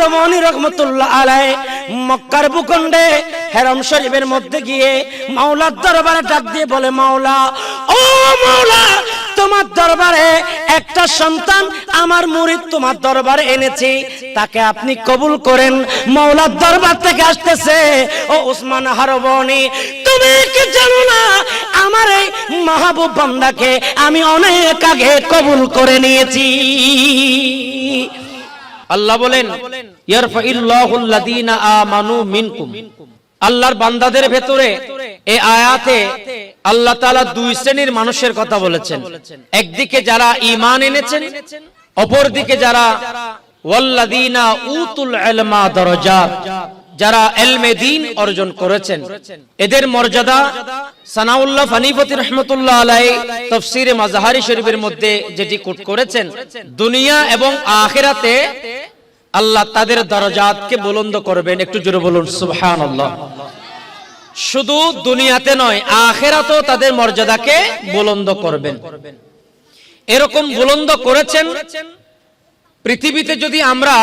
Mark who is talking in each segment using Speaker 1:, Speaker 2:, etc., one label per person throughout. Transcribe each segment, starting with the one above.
Speaker 1: Harmony রাহমাতুল্লাহ আলাইহি মক্কার ভূখণ্ডে হেরম শরীফের মধ্যে গিয়ে মাওলার দরবারে ডাক দিয়ে বলে, মাওলা, ও মাওলা, তোমার দরবারে একটা সন্তান আমার মুরিদ তোমার দরবারে এনেছি, তাকে আপনি কবুল করেন। মাওলার দরবার থেকে আসতেছে, ও উসমান হারবানি, তুমি কি জানো না আমার এই মাহবুব বান্দাকে আমি অনেক আগে কবুল করে নিয়েছি। আল্লাহ বলেন, ইয়ারফাইল্লাহুল লাযীনা আমানু মিনকুম। আল্লাহর বান্দাদের ভেতরে এই আয়াতে আল্লাহ তাআলা দুই শ্রেণীর মানুষের কথা বলেছেন। একদিকে যারা ঈমান এনেছেন, অপরদিকে যারা ওয়াল্লাযীনা উতুল ইলমা দারাজাত, যারা ইলমে দ্বীন অর্জন করেছেন। এদের মর্যাদা সানাউল্লাহ ফানিপতি রাহমাতুল্লাহ আলাইহি তাফসীরে মাযহারি শরীফের মধ্যে যেটি কোট করেছেন, দুনিয়া এবং আখিরাতে আল্লাহ তাদের দরজাতকে বুলন্দ করবেন। একটু জোরে বলুন সুবহানাল্লাহ। শুধু দুনিয়াতে নয়, আখিরাতেও তাদের মর্যাদাকে বুলন্দ করবেন। এরকম বুলন্দ করেছেন। পৃথিবীতে যদি আমরা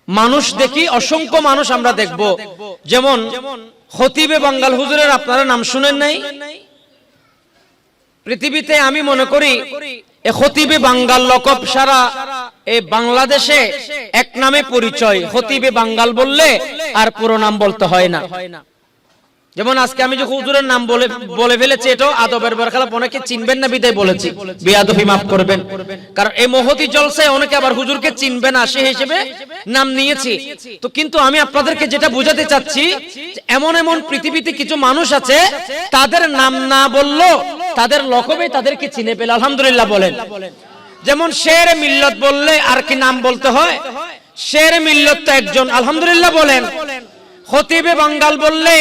Speaker 1: মানুষ দেখি, অসংখ্য মানুষ আমরা দেখব, যেমন খতিবে বাঙ্গাল হুজুরের আপনারা নাম শুনেন নাই? পৃথিবীতে আমি মনে করি এ খতিবে বাঙ্গাল লকব সারা এই বাংলাদেশে এক নামে পরিচয়। খতিবে বাঙ্গাল বললে আর পুরো নাম বলতে হয় না। যেমন আজকে আমি যে হুজুরের নাম বলে ফেলেছি, এটাও আদবের বরখলাফ, অনেকে চিনবেন না বিদায় বলেছি, বেয়াদবি মাফ করবেন। কারণ এই মহতি জলসায় অনেকে আবার হুজুরকে চিনবে না, সেই হিসেবে নাম নিয়েছি। তো কিন্তু আমি আপনাদেরকে যেটা বোঝাতে চাচ্ছি, এমন এমন পৃথিবীতে কিছু মানুষ আছে, তাদের নাম না বললো তাদের লকবে তাদেরকে চিনে পেল। আলহামদুলিল্লাহ বলেন। যেমন শের মিল্লত বললে আর কি নাম বলতে হয়? শের মিল্লত তো একজন, আলহামদুলিল্লাহ বলেন। খতিবে বাঙ্গাল বললে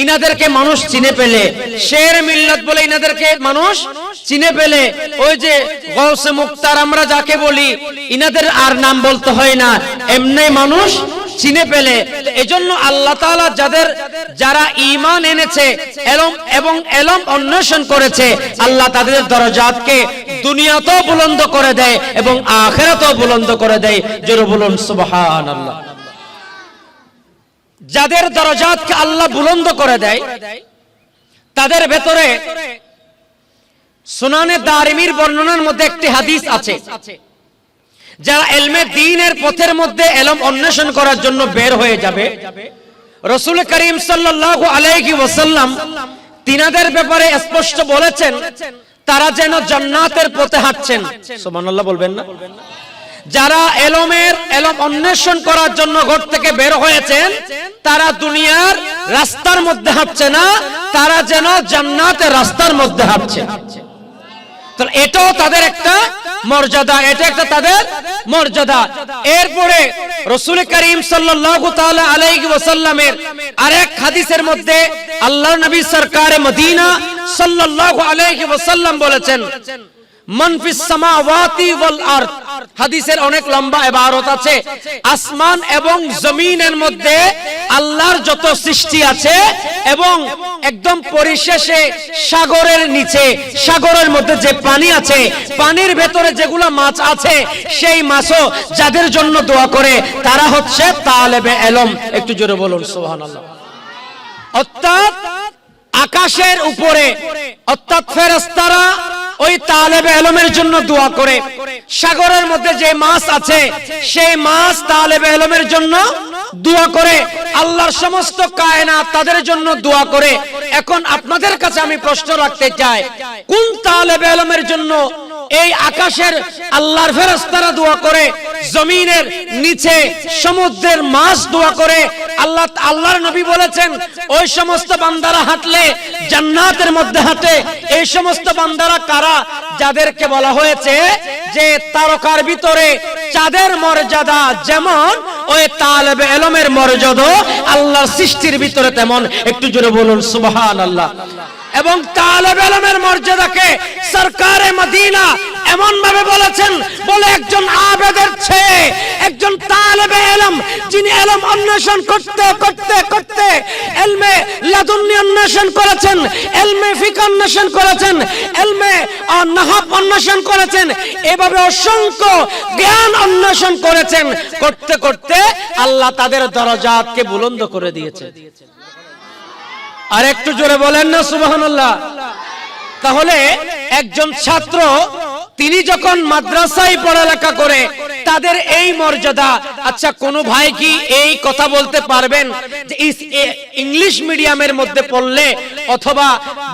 Speaker 1: ইনাদেরকে মানুষ চিনে পেলে, শের মিল্লাত বলে ইনাদেরকে মানুষ চিনে পেলে। ওই যে গৌসে মুক্তার আমরা যাকে বলি, ইনাদের আর নাম বলতে হয় না, এমনি মানুষ চিনে পেলে। এজন্য আল্লাহ তাআলা যারা ঈমান এনেছে এবং ইলম অন্বেষণ করেছে, আল্লাহ তাদের দরজাতকে দুনিয়াতেও বুলন্দ করে দেয় এবং আখিরাতেও বুলন্দ করে দেয়। জোরে বলুন সুবহানাল্লাহ। যাদের দরজাতকে আল্লাহ বুলন্দ করে দেয়, তাদের ভেতরে সুনানে দারিমির বর্ণনার মধ্যে একটি হাদিস আছে, যারা ইলমে দ্বীনের পথের মধ্যে ইলম অন্বেষণ করার জন্য বের হয়ে যাবে, রাসূল করিম সাল্লাল্লাহু আলাইহি ওয়াসাল্লাম তিনাদের ব্যাপারে স্পষ্ট বলেছেন, তারা যেন জান্নাতের পথে হাঁটছেন। সুবহানাল্লাহ বলবেন না? যারা ইলম অন্বেষণ করার জন্য ঘর থেকে বের হয়েছেন, তারা দুনিয়ার রাস্তার মধ্যে হাঁটছে না, তারা যেন জান্নাতের রাস্তার মধ্যে হাঁটছে। তো এটাও তাদের একটা মর্যাদা, এটা একটা তাদের মর্যাদা। এরপরে রাসূল করিম সাল্লাল্লাহু তাআলা আলাইহি ওয়াসাল্লামের আরেক হাদিসের মধ্যে আল্লাহর নবী সরকারে মদিনা সাল্লাল্লাহু আলাইহি ওয়াসাল্লাম বলেছেন, মান ফিস সামাওয়াতি ওয়াল আরদ। হাদিসের অনেক লম্বা ইবারত আছে। আসমান এবং জমিনের মধ্যে আল্লাহর যত সৃষ্টি আছে এবং একদম পরিশেষে সাগরের নিচে, সাগরের মধ্যে যে পানি আছে, পানির ভেতরে যেগুলো মাছ আছে, সেই মাছও যাদের জন্য দোয়া করে তারা হচ্ছে তালেবে ইলম। একটু জোরে বলুন সুবহানাল্লাহ। অর্থাৎ আকাশের উপরে, অর্থাৎ ফেরেশতারা ওই তালেবে ইলমের জন্য দোয়া করে। সাগরের মধ্যে যে মাছ আছে, সেই মাছ তালেবে ইলমের জন্য দোয়া করে। আল্লাহর সমস্ত কায়নাত তাদের জন্য দোয়া করে। এখন আপনাদের কাছে আমি প্রশ্ন রাখতে চাই, কোন তালেবে ইলমের জন্য এই আকাশের আল্লাহর ফেরেশতারা দোয়া করে, জমিনের নিচে সমুদ্রের মাছ দোয়া করে? আল্লাহর নবী বলেছেন, ওই সমস্ত বান্দারা হাঁটলে জান্নাতের মধ্যে হাঁটে। এই সমস্ত বান্দারা কারা? যাদেরকে বলা হয়েছে যে তারকার ভিতরে চাঁদের মর্যাদা যেমন, ওই তালেবে ইলমের মর্যাদা আল্লাহর সৃষ্টির ভিতরে তেমন। একটু জোরে বলুন সুবহানাল্লাহ। এবং তালেবে ইলমের মর্যাদাকে সরকারে মদিনা এমন ভাবে বলেছেন, বলে একজন আবেদের ছেলে, একজন তালেবে ইলম, যিনি ইলম অন্বেষণ করতে করতে করতে ইলমে লাদুন্নি অন্বেষণ করেছেন, ইলমে ফিকহ অন্বেষণ করেছেন, ইলমে নাহব অন্বেষণ করেছেন, এভাবে অসংখ্য জ্ঞান অন্বেষণ করেছেন। করতে করতে আল্লাহ তাদের দরজাতকে বুলন্দ করে দিয়েছে। আর একটু জোরে বলেন না সুবহানাল্লাহ। তাহলে একজন ছাত্র তিনি যখন মাদ্রাসায় পড়ালেখা করে তাদের এই মর্যাদা। আচ্ছা, কোন ভাই কি এই কথা বলতে পারবেন যে ইংলিশ মিডিয়ামের মধ্যে পড়লে অথবা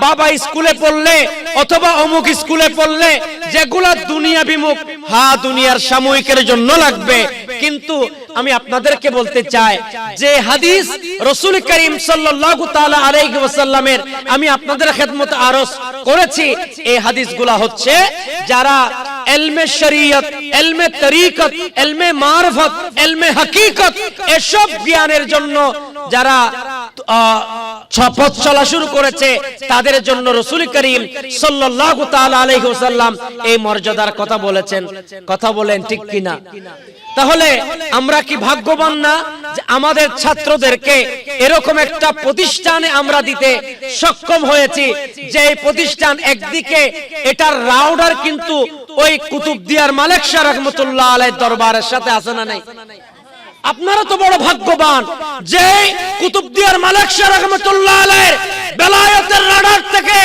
Speaker 1: বাবা স্কুলে পড়লে অথবা অমুক স্কুলে পড়লে যেগুলা দুনিয়া বিমুখ, হ্যাঁ দুনিয়ার সাময়িকের জন্য লাগবে, কিন্তু আমি আপনাদেরকে বলতে চাই যে হাদিস রাসূল করিম সাল্লাল্লাহু তাআলা আলাইহি ওয়াসাল্লামের আমি আপনাদের খেদমতে আরজ করেছি, এই হাদিসগুলা হচ্ছে যারা ইলমে শরীয়ত, ইলমে তরিকত, ইলমে মারফত, ইলমে হাকিকত এসব জ্ঞানের জন্য যারা পথ চলা শুরু করেছে তাদের জন্য রাসূল করিম সাল্লাল্লাহু তাআলা আলাইহি ওয়াসাল্লাম এই মর্যাদার কথা বলেছেন। কথা বলেন ঠিক কিনা? তাহলে আমরা কি ভাগ্যবান না যে আমাদের ছাত্রদেরকে এরকম একটা প্রতিষ্ঠানে আমরা দিতে সক্ষম হয়েছি, যে এই প্রতিষ্ঠান একদিকে এটার রাউডার কিন্তু ওই কুতুবদিয়ার মালিক শাহ রাহমাতুল্লাহ আলাইহির দরবারের সাথে আছে না নাই? আপনারা তো বড় ভাগ্যবান যে কুতুবদিয়ার মালিক শাহ রাহমাতুল্লাহ আলাইহির বেলায়েতের রাডার থেকে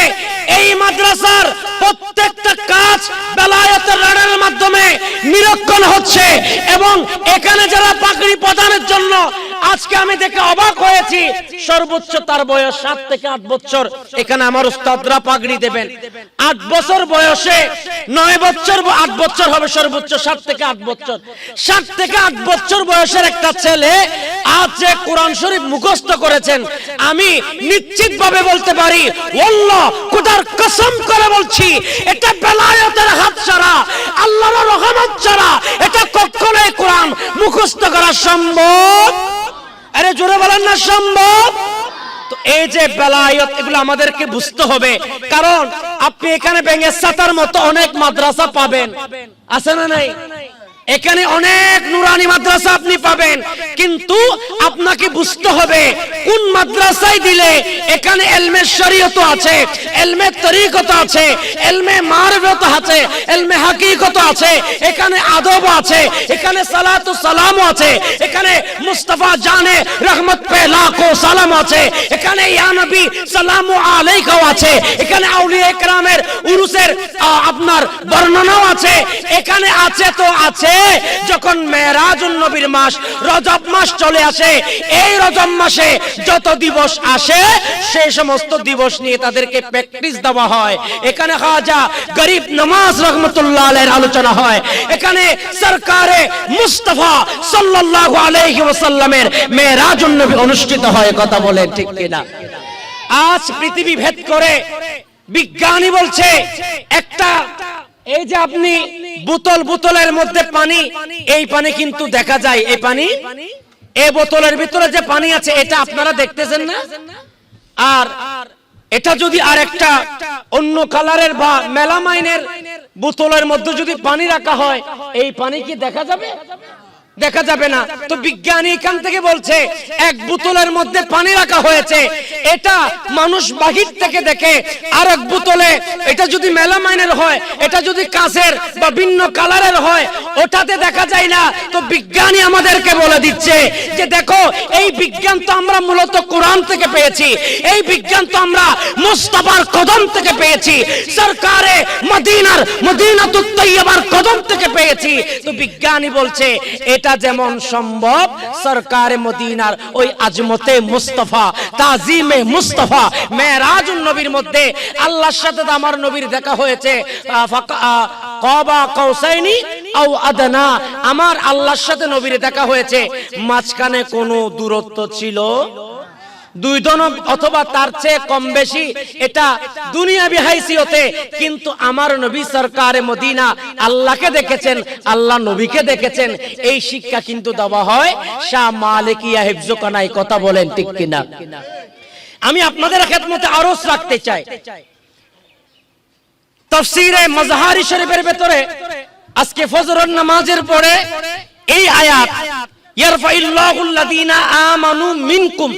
Speaker 1: এই মাদ্রাসার প্রত্যেকটা কাজ বেলায়েতের রাডারের মাধ্যমে নিরীক্ষণ হচ্ছে। এবং এখানে যারা পাগড়ি প্রদানের জন্য আজকে আমি দেখে অবাক হয়েছি, সর্বোচ্চ তার বয়স 7 থেকে 8 বছর। এখানে আমার উস্তাদরা পাগড়ি দেবেন 8 বছর বয়সে, 9 বছর 8 বছর হবে সর্বোচ্চ, 7 থেকে 8 বছর। 7 থেকে 8 বছর বয়সের একটা ছেলে আজ যে কোরআন শরীফ মুখস্থ করেছেন, আমি নিশ্চিতভাবে বলতে পারি, আল্লাহ খোদার কসম করে বলছি, এটা বেলায়েতের হাত ছাড়া, আল্লাহর রহমত ছাড়া এটা কখনোই কোরআন মুখস্থ করা সম্ভব। আরে জোরে বলেন না সম্ভব। তো এই যে বেলায়েত, এগুলো আমাদেরকে বুঝতে হবে। কারণ আপনি এখানে বেঙ্গে সাতার মতো অনেক মাদ্রাসা পাবেন, আছে না নাই? এখানে অনেক নুরানি মাদ্রাসা আপনি পাবেন, কিন্তু আপনাকে বুঝতে হবে কোন মাদ্রাসায় দিলে এখানে ইলমে শরীয়ত আছে, ইলমে তরিকত আছে, ইলমে মারফত আছে, ইলমে হাকিকত আছে, এখানে আদব আছে, এখানে সালাতু সালাম আছে, এখানে মুস্তাফা জানে রহমত পে লাখো সালাম আছে, এখানে ইয়া নবী সালামু আলাইকা আছে, এখানে আউলিয়া কেরামের উরুসের আপনার বর্ণনাও আছে। এখানে আছে তো আছে। যখন মেরাজুন নবীর মাস রজব মাস চলে আসে, এই রজব মাসে যত দিবস আসে সেই সমস্ত দিবস নিয়ে তাদেরকে প্র্যাকটিস দেওয়া হয়। এখানে খাজা গরিব নওয়াজ রহমাতুল্লাহ আলাইহির আলোচনা হয়। এখানে সরকারে মুস্তাফা সাল্লাল্লাহু আলাইহি ওয়াসাল্লামের মেরাজুন নবী অনুষ্ঠিত হয়। কথা বলেন ঠিক কিনা? আজ পৃথিবী ভেদ করে বিজ্ঞানী বলছে একটা, এই যে আপনি বোতলের মধ্যে পানি, এই পানি কিন্তু দেখা যায়, এই পানি, এই বোতলের ভিতরে যে পানি আছে এটা আপনারা দেখতেছেন না। আর এটা যদি আরেকটা অন্য কালারের বা মেলামাইনের বোতলের মধ্যে যদি পানি রাখা হয়, এই পানি কি দেখা যাবে? দেখা যাবে না। তো বিজ্ঞানী এখান থেকে বলছে এক বোতলের মধ্যে পানি রাখা হয়েছে, এটা মানুষ বাহির থেকে দেখে। আর এক বোতলে, এটা যদি মেলামাইনের হয়, এটা যদি কাঁচের বা ভিন্ন কালারের হয়, ওটাতে দেখা যায় না। তো বিজ্ঞানী আমাদেরকে বলে দিচ্ছে যে দেখো, এই বিজ্ঞান তো আমরা মূলত কোরআন থেকে পেয়েছি, এই বিজ্ঞান তো আমরা মুস্তাফার কদম থেকে পেয়েছি, সরকারে মদিনার মদিনাতুত তৈয়বার কদম থেকে পেয়েছি। তো বিজ্ঞানী বলছে এটা যেমন সম্ভব সরকারে মদিনার ওই আজমতে মুস্তাফা, তাজিমে মুস্তাফা, মেরাজুন নবীর মধ্যে আল্লাহর সাথে আমার নবীর দেখা হয়েছে, কাবা কাউসাইনি আও আদনা, আমার আল্লাহর সাথে নবীর দেখা হয়েছে, মাঝখানে কোনো দূরত্ব ছিল 2 দনব অথবা তার চেয়ে কম বেশি, এটা দুনিয়াবি হাইসিয়তে। কিন্তু আমার নবী সরকারে মদিনা আল্লাহকে দেখেছেন, আল্লাহ নবীকে দেখেছেন। এই শিক্ষা কিন্তু দেওয়া হয় শাহ মালিকিয়া হিফজুকানায়। কথা বলেন ঠিক কিনা? আমি আপনাদের খেদমতে আরজ রাখতে চাই, তাফসীরে মাজহারি শরীফের ভিতরে আজকে ফজরের নামাজের পরে এই আয়াত ইয়ারফাইল্লাহুল্লাযীনা আমানু মিনকুম,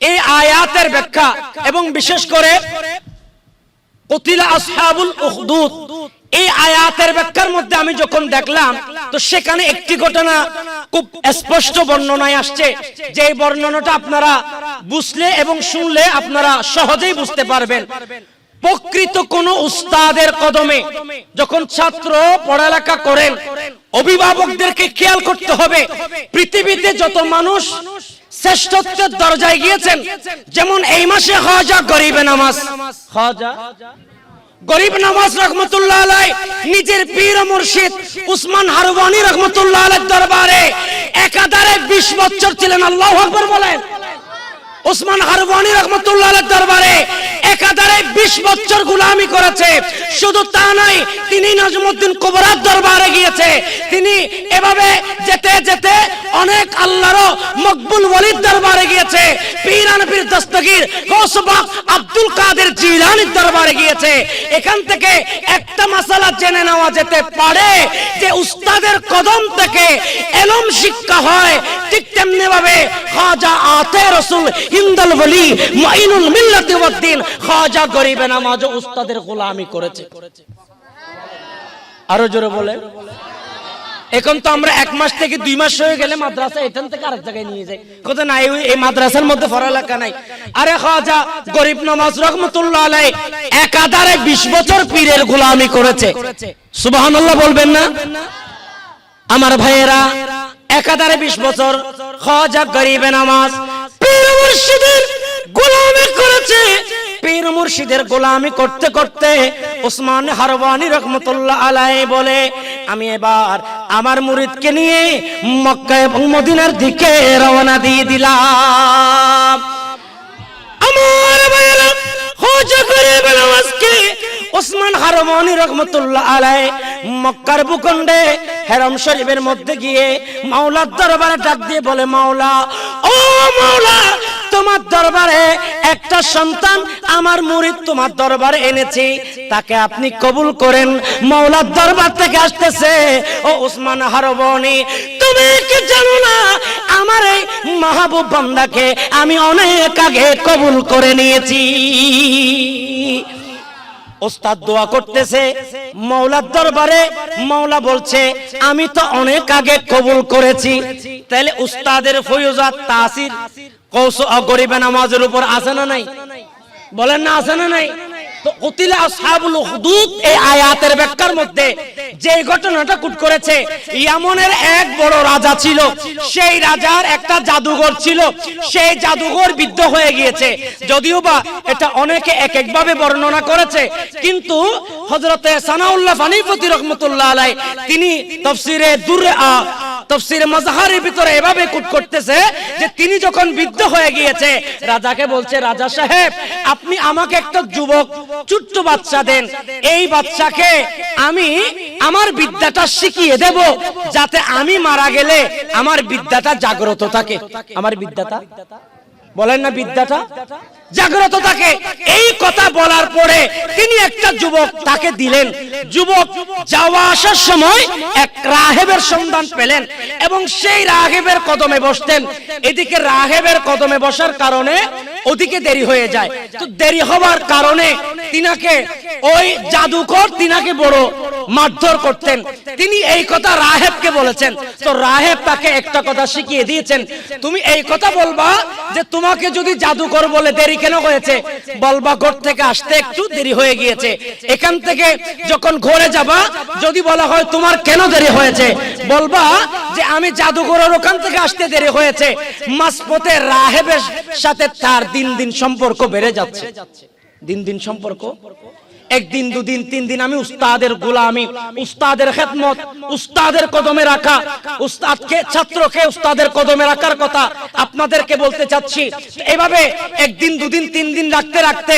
Speaker 1: এই আয়াতের ব্যাখ্যা এবং বিশেষ করে কুতিলা আসহাবুল উখদুদ, এই আয়াতের ব্যাখ্যার মধ্যে আমি যখন দেখলাম তো সেখানে একটি ঘটনা খুব স্পষ্ট বর্ণনায় আসছে, যে এই বর্ণনাটা আপনারা বুঝলে এবং শুনলে আপনারা সহজেই বুঝতে পারবেন। প্রকৃত কোন উস্তাদের কদমে যখন ছাত্র পড়ালেখা করেন, অভিভাবকদেরকে খেয়াল করতে হবে পৃথিবীতে যত মানুষ শ্রেষ্ঠত্বের দরজায় গিয়েছেন, যেমন এই মাসে খাজা গরিবে নামাজ, খাজা গরিব নওয়াজ রহমতুল্লাহ আলাই নিজের পীর ও মুর্শিদ উসমান হারওয়ানি রহমতুল্লাহ আলাইহির দরবারে একাধারে 20 বছর ছিলেন। আল্লাহু আকবার বলেন। উসমান হারওয়ানি রহমতুল্লাহ আলাইহির দরবারে একাধারে 20 বছর গোলামি করেছে। শুধু তা নয়, তিনি নজমুদ্দিন কুবরার দরবারে গিয়েছে। তিনি এভাবে যেতে যেতে অনেক আল্লাহর মকবুল ওলির দরবারে গিয়েছে। পীরান পীর দস্তগীর গৌসবাক আব্দুল কাদের জিলানীর দরবারে গিয়েছে। এখান থেকে একটা মাসালা জেনে নেওয়া যেতে পারে যে উস্তাদের কদম থেকে ইলম শিক্ষা হয়। ঠিক তেমনি ভাবে খাজা আতে রাসূল হিন্দাল ওলি মাইনুল মিল্লাতি ওয়াদ্দিন খাজা গরিবে নামাজ উস্তাদের গোলামি করেছে। আরো জোরে বলে। এখন তো আমরা 1 মাস থেকে 2 মাস হয়ে গেলে মাদ্রাসা এখান থেকে আরেক জায়গায় নিয়ে যাই, কোথায় নাই এই মাদ্রাসার মধ্যে পড়ালেখা নাই। আরে খাজা গরিব নওয়াজ রহমাতুল্লাহ আলাইহি একাধারে 20 বছর পীরের গোলামি করেছে। সুবহানাল্লাহ বলবেন না আমার ভাইয়েরা? একাধারে 20 বছর খাজা গরিবে নামাজ পীর মুর্শিদের গোলামি করেছে। পীর মুর্শিদের গোলামি করতে করতে উসমান হারওয়ানি রহমাতুল্লাহ আলাইহি বলে, আমি এবার আমার মুরিদকে নিয়ে মক্কা এবং মদিনার দিকে রওনা দিয়ে দিলাম। আমার ভাইরা, খাজা গরিবে নামাজকে উসমান হারওয়ানি রহমাতুল্লাহ আলাইহি মক্কার ভূখণ্ডে হেরম শরীফের মধ্যে গিয়ে মাওলার দরবারে ডাক দিয়ে বলে, মাওলা, ও মাওলা, তোমার দরবারে একটা সন্তান আমার মুরিদ তোমার দরবারে এনেছি, তাকে আপনি কবুল করেন। মাওলার দরবার থেকে আসতেছে, ও উসমান হারওয়ানি, তুমি কি জানো না আমার এই মাহবুব বান্দাকে আমি অনেক আগে কবুল করে নিয়েছি। ওস্তাদ দোয়া করতেছে মাওলার দরবারে, মাওলা বলছে আমি তো অনেক আগে কবুল করেছি। তাহলে উস্তাদের ফয়জাত তাসির গরিবে নামাজের উপর আছে না নাই? বলেন না আছে না নাই? তো কুতিলা আসহাবুল উখদুদ এই আয়াতের ব্যাখ্যার মধ্যে যে ঘটনাটা কুট করেছে, ইয়ামনের এক বড় রাজা ছিল, সেই রাজার একটা জাদুঘর ছিল, সেই জাদুঘর বিদ্ধ হয়ে গিয়েছে। যদিও বা এটা অনেকে এক এক ভাবে বর্ণনা করেছে, কিন্তু হযরতে সানাউল্লাহ ফানিফতি রাহমাতুল্লাহ আলাইহি তিনি তাফসীরে মাজহারির ভিতরে এভাবে কুট করতেছে যে তিনি যখন বিদ্ধ হয়ে গিয়েছে, রাজাকে বলছে, রাজা সাহেব আপনি আমাকে একটা যুবক ছোট্ট বাচ্চা দেন, এই বাচ্চাকে আমি আমার বিদ্যাটা শিখিয়ে দেব, যাতে আমি মারা গেলে আমার বিদ্যাটা জাগ্রত থাকে। আমার বিদ্যাটা, বলেন না, বিদ্যাটা জাগ্রত থাকে। এই কথা বলার পরে তিনি একটা যুবক তাকে দিলেন। যুবক যাওয়া আসার সময় এক রাহেবের সন্ধান পেলেন এবং সেই রাহেবের কদমে বসতেন। এদিকে রাহেবের কদমে বসার কারণে ওদিকে দেরি হয়ে যায়। তো দেরি হওয়ার কারণে তিনাকে ওই জাদুকর তিনাকে বড় মারধর করতেন। তিনি এই কথা রাহেবকে বলেছেন। তো রাহেব তাকে একটা কথা শিখিয়ে দিয়েছেন, তুমি এই কথা বলবা যে তোমাকে যদি জাদুকর বলে দেরি কেন হয়েছে, বলবা ঘর থেকে আসতে একটু দেরি হয়ে গিয়েছে। এখান থেকে যখন ঘরে যাবা, যদি বলা হয় তোমার কেন দেরি হয়েছে, বলবা যে আমি জাদুকরের ওখান থেকে আসতে দেরি হয়েছে। মাঝপথে রাহেবের সাথে তার দিন দিন সম্পর্ক বেড়ে যাচ্ছে। দিন দিন সম্পর্ক, একদিন দুদিন তিন দিন আমি উস্তাদের গোলামি, উস্তাদের খেদমত, উস্তাদের কদমে রাখা, উস্তাদকে ছাত্রকে উস্তাদের কদমে রাখার কথা আপনাদেরকে বলতে চাচ্ছি। এভাবে একদিন দুদিন তিন দিন রাখতে রাখতে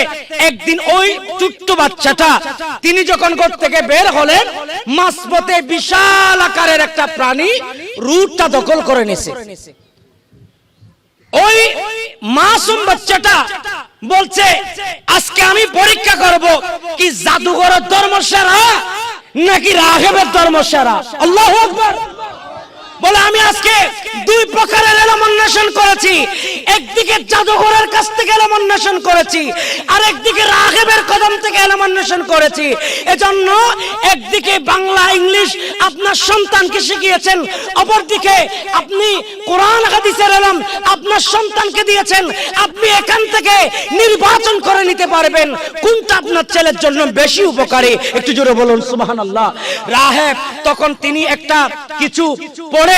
Speaker 1: একদিন ওই ছোট্ট বাচ্চাটা তিনি যখন ঘর থেকে বের হলেন, মাঝপথে বিশাল আকারের একটা প্রাণী রুটটা দখল করে নিয়েছে। ওই মাসুম বাচ্চাটা বলছে আজকে আমি পরীক্ষা করব কি জাদুঘরের ধর্ম সেরা নাকি রাহেবের ধর্ম সেরা। আল্লাহু আকবার। বলে আমি আজকে দুই প্রকারের এলম অন্বেষণ করেছি, একদিকে জাদুঘরের কাছ থেকে এলম অন্বেষণ করেছি, আর একদিকে রাহেবের কদম থেকে এলম অন্বেষণ করেছি। এজন্য একদিকে বাংলা ইংলিশ আপনার সন্তানকে শিখিয়েছেন, অপরদিকে আপনি কোরআন হাদিসের এলম আপনার সন্তানকে দিয়েছেন। আপনি এখান থেকে নির্বাচন করে নিতে পারবেন কোনটা আপনার ছেলের জন্য বেশি উপকারী। একটু জোরে বলুন সুবহানাল্লাহ। রাহেব তখন তিনি একটা কিছু পড়ে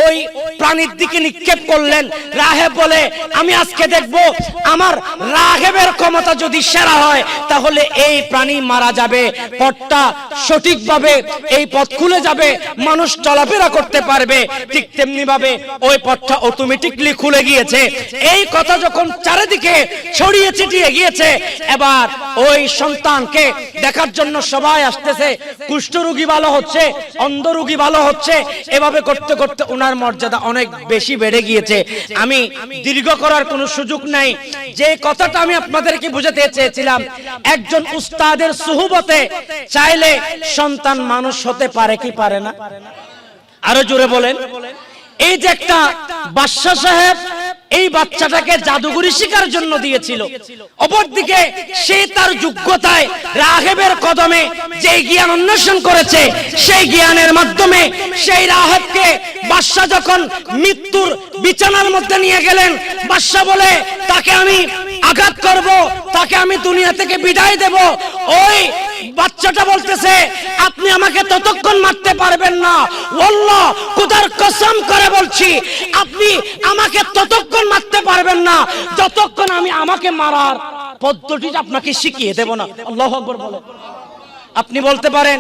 Speaker 1: ওই প্রাণীর দিকে নিক্ষেপ করলেন। রাহেব বলে আমি আজকে দেখব আমার রাহেবের ক্ষমতা যদি সেরা হয় তাহলে এই প্রাণী মারা যাবে, পথটা সঠিকভাবে এই পথ খুলে যাবে, মানুষ চলাফেরা করতে পারবে। ঠিক তেমনি ভাবে ওই পথটা অটোমেটিকলি খুলে গিয়েছে। এই কথা যখন চারিদিকে ছড়িয়ে ছিটিয়ে গিয়েছে, এবার ওই সন্তানকে দেখার জন্য সবাই আসতেছে। কুষ্ঠরোগী ভালো হচ্ছে, অন্ধ রোগী ভালো হচ্ছে, এভাবে করতে করতে ওনার মর্যাদা অনেক বেশি বেড়ে গিয়েছে। আমি দীর্ঘ করার কোনো সুযোগ নাই। যে কথাটা আমি আপনাদেরকে বোঝাতে চেয়েছিলাম, একজন উস্তাদের সুহবতে চাইলে সন্তান মানুষ হতে পারে কি পারে না? আরো জোরে বলেন। এই যে একটা বাদশাহ সাহেব এই বাচ্চাটাকে জাদুঘরি শিকার জন্য দিয়েছিল, অপরদিকে সে তার যোগ্যতায় রাহেবের কদমে যে জ্ঞান অন্বেষণ করেছে, সেই জ্ঞানের মাধ্যমে সেই রাহেবকে বাদশাহ যখন মৃত্যুর বিছানার মধ্যে নিয়ে গেলেন, বাদশাহ বলে তাকে আমি আঘাত করব, তাকে আমি দুনিয়া থেকে বিদায় দেব। ওই বাচ্চাটা বলতেছে আপনি আমাকে ততক্ষণ মারতে পারবেন না, আল্লাহ খোদার কসম করে বলছি আপনি আমাকে ততক্ষণ মারতে পারবেন না যতক্ষণ আমি আমাকে মারার পদ্ধতিটা আপনাকে শিখিয়ে দেব না। আল্লাহু আকবার বলে। আপনি বলতে পারেন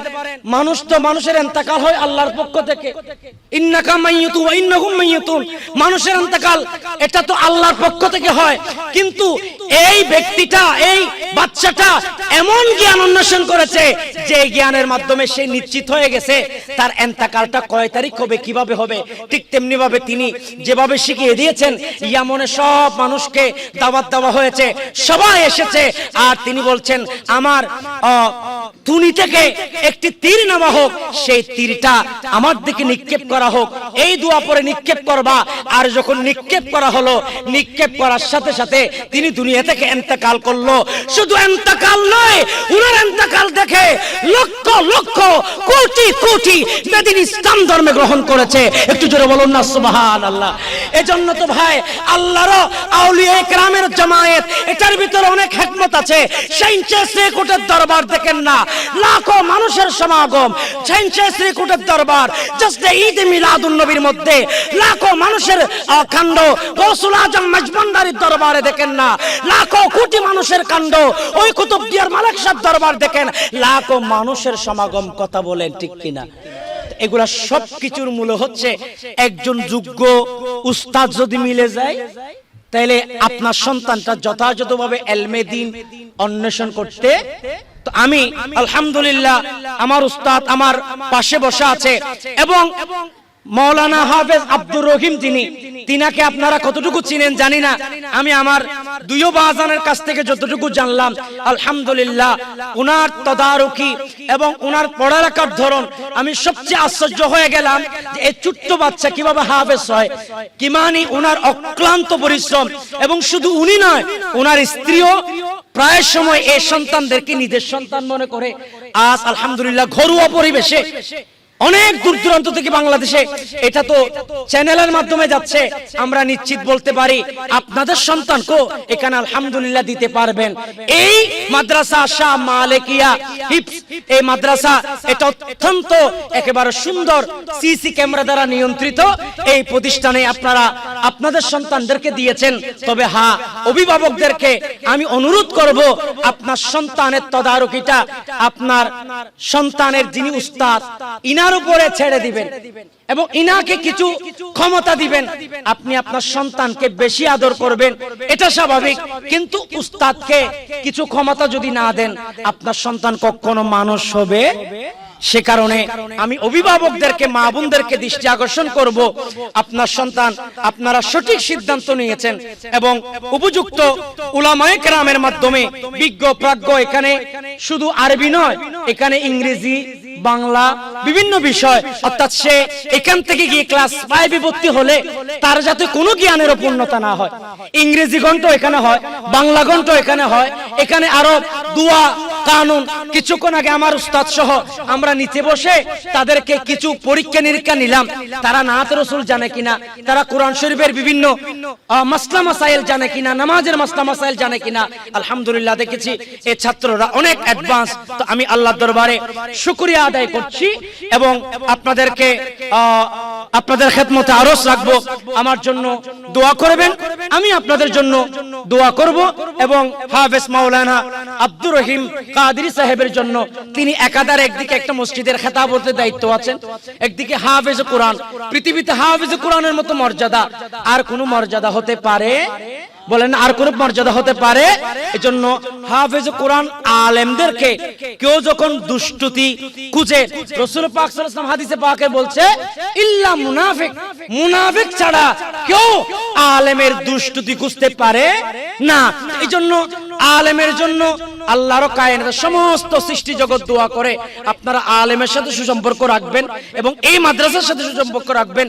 Speaker 1: মানুষ তো মানুষের ইন্তেকাল হয় আল্লাহর পক্ষ থেকে, ইন্নাকা মাইয়িতুন ওয়া ইন্নাহুম মাইয়িতুন, মানুষের ইন্তেকাল এটা তো আল্লাহর পক্ষ থেকে হয়। কিন্তু এই ব্যক্তিটা, এই বাচ্চাটা এমন জ্ঞান অন্বেষণ করেছে যে জ্ঞানের মাধ্যমে সে নিশ্চিত হয়ে গেছে তার ইন্তেকালটা কয় তারিখ হবে, কিভাবে হবে। ঠিক তেমনি ভাবে তিনি যেভাবে শিখিয়ে দিয়েছেন, ইয়ামনে সব মানুষকে দাওয়াত দেওয়া হয়েছে, সবাই এসেছে, আর তিনি বলছেন আমার তুনি থেকে একটি তীর নেওয়া হোক, সেই তীরটা আমার দিকে নিক্ষেপ করা হোক, এই দোয়া পরে নিক্ষেপ করবা। আর যখন নিক্ষেপ করা হলো, নিক্ষেপ করার সাথে সাথে তিনি দুনিয়া থেকে ইন্তেকাল করলো। শুধু ইন্তেকাল নয়, উনার ইন্তেকাল দেখে লক্ষ লক্ষ কোটি কোটি বেদিন ইসলাম ধর্মে গ্রহণ করেছে। একটু জোরে বলুন না সুবহানাল্লাহ। এজন্য তো ভাই আল্লাহর আউলিয়া কেরামের জামায়াত, এটার ভিতরে অনেক হিকমত আছে। কোটের দরবার দেখেন না, লাখো মানুষের সমাগম। কোটের দরবার জাস্ট ঈদ মিলাদুন নবীর মধ্যে লাখো মানুষের কাণ্ড। গৌসুল আজম মজবন্দারির দরবারে দেখেন না, লাখো কোটি মানুষের কাণ্ড। ওই কুতুবদিয়ার মালিক সাহেব দরবার দেখেন, লাখো মানুষের সমাগম। কথা বলেন ঠিক কিনা? এগুলা সব কিছুর মূল হচ্ছে একজন যোগ্য উস্তাদ যদি মিলে যায়, তাহলে আপনার সন্তানটা যথাযথভাবে ইলমে দ্বীন অন্বেষণ করতে। তো আমি আলহামদুলিল্লাহ আমার উস্তাদ আমার পাশে বসে আছে, এবং মাওলানা হাফেজ আব্দুর রহিম তিনাকে আপনারা কতটুকু চিনেন জানি না। আমি আমার দুই বাজানের কাছ থেকে যতটুকু জানলাম, আলহামদুলিল্লাহ উনার তদারকি এবং উনার পড়ালেখার ধরন আমি সবচেয়ে আশ্চর্য হয়ে গেলাম যে এই ছোট্ট বাচ্চা কিভাবে হাফেজ হয়। কিমানি উনার অক্লান্ত পরিশ্রম, এবং শুধু উনি নয়, উনার স্ত্রীও প্রায় সময় এই সন্তানদেরকে নিজের সন্তান মনে করে। আজ আলহামদুলিল্লাহ ঘরোয়া পরিবেশে অনেক দূর দূরান্ত থেকে বাংলাদেশে এটা তো চ্যানেলের মাধ্যমে যাচ্ছে, আমরা নিশ্চিত বলতে পারি আপনাদের সন্তানকে এখানে আলহামদুলিল্লাহ দিতে পারবেন। এই মাদ্রাসা শাহ মালিকিয়া হিফজ, এই মাদ্রাসা এটা অত্যন্ত একেবারে সুন্দর সিসি ক্যামেরা দ্বারা নিয়ন্ত্রিত এই প্রতিষ্ঠানে আপনারা আপনাদের সন্তানদেরকে দিয়েছেন। তবে হ্যাঁ, অভিভাবকদেরকে আমি অনুরোধ করব আপনার সন্তানের তদারকিটা আপনার সন্তানের যিনি উস্তাদ ইনার উপরে ছেড়ে দিবেন, এবং ইনাকে কিছু ক্ষমতা দিবেন। আপনি আপনার সন্তানকে বেশি আদর করবেন, এটা স্বাভাবিক। কিন্তু উস্তাদকে কিছু ক্ষমতা যদি না দেন, আপনার সন্তান কখনো মানুষ হবে সে কারণে আমি অভিভাবকদেরকে, মা বোনদেরকে দৃষ্টি আকর্ষণ করব, আপনার সন্তান, আপনারা সঠিক সিদ্ধান্ত নিয়েছেন এবং উপযুক্ত উলামায়ে কেরামের মাধ্যমে বিজ্ঞ প্রাজ্ঞ, এখানে শুধু আরবি নয়, এখানে ইংরেজি, বাংলা, বিভিন্ন বিষয়, অর্থাৎ সে এখান থেকে গিয়ে ক্লাস 5 ভর্তি হলে তার যাতে কোনো জ্ঞানের অপূর্ণতা না হয়। ইংরেজি ঘন্ট এখানে হয়, বাংলা ঘন্ট এখানে হয়, এখানে আরব, দোয়া, কানুন। কিছুক্ষণ আগে আমার উস্তাদ সহ আমরা নিচে বসে তাদেরকে কিছু পরীক্ষা নিরীক্ষা নিলাম, তারা নাত রসুল জানে কিনা, তারা কোরআন শরীফের বিভিন্ন মাসলা মাসাইল জানে কিনা, নামাজের মাসলা মাসাইল জানে কিনা। আলহামদুলিল্লাহ দেখেছি এই ছাত্ররা অনেক অ্যাডভান্স। তো আমি আল্লাহর দরবারে শুকরিয়া আদায় করছি এবং আপনাদেরকে আপনাদের খেদমতে আরজ রাখবো, আমার জন্য দোয়া করবেন, আমি আপনাদের জন্য দোয়া করব। এবং হাফেজ মাওলানা আব্দুর রহিম কাদরি সাহেবের জন্য, তিনি একাধারে একদিকে একটা মসজিদের খেতাবতের দায়িত্ব আছেন, একদিকে হাফেজ কোরআন। পৃথিবীতে হাফেজ কোরআনের মতো মর্যাদা আর কোনো মর্যাদা হতে পারে? বলেন, আর কোন মর্যাদা হতে পারে? এজন্য হাফেজ কোরআন আলেমদেরকে কেউ যখন দুষ্টুতি খুঁজে, রাসূল পাক সাল্লাল্লাহু আলাইহি ওয়াসাল্লাম হাদিসে পাকে বলছে ইল্লা মুনাফিক, মুনাফিক ছাড়া কেউ আলেমের দুষ্টুতি খুঁজতে পারে না। এজন্য আলেমের জন্য আল্লাহর কায়নাতের সমস্ত সৃষ্টি জগৎ দোয়া করে আপনারা আলেমের সাথে সুসম্পর্ক রাখবেন এবং এই মাদ্রাসার সাথে সুসম্পর্ক রাখবেন।